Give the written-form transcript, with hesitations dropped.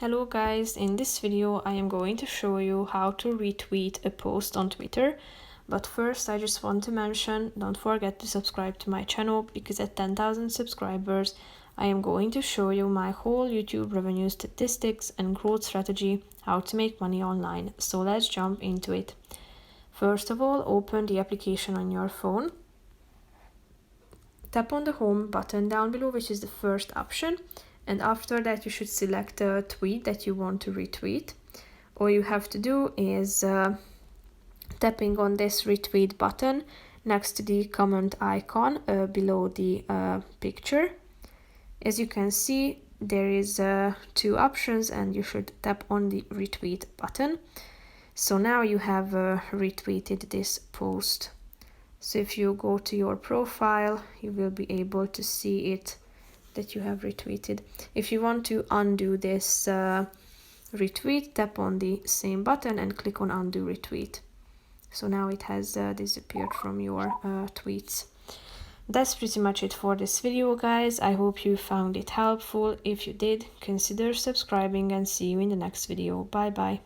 Hello guys, in this video I am going to show you how to retweet a post on Twitter. But first I just want to mention, don't forget to subscribe to my channel because at 10,000 subscribers I am going to show you my whole YouTube revenue statistics and growth strategy, how to make money online. So let's jump into it. First of all, open the application on your phone. Tap on the home button down below, which is the first option. And after that, you should select a tweet that you want to retweet. All you have to do is tapping on this retweet button next to the comment icon below the picture. As you can see, there is two options and you should tap on the retweet button. So now you have retweeted this post. So if you go to your profile, you will be able to see it that you have retweeted. If you want to undo this retweet, tap on the same button and click on undo retweet. So now it has disappeared from your tweets. That's pretty much it for this video, guys. I hope you found it helpful. If you did, consider subscribing and see you in the next video. Bye bye.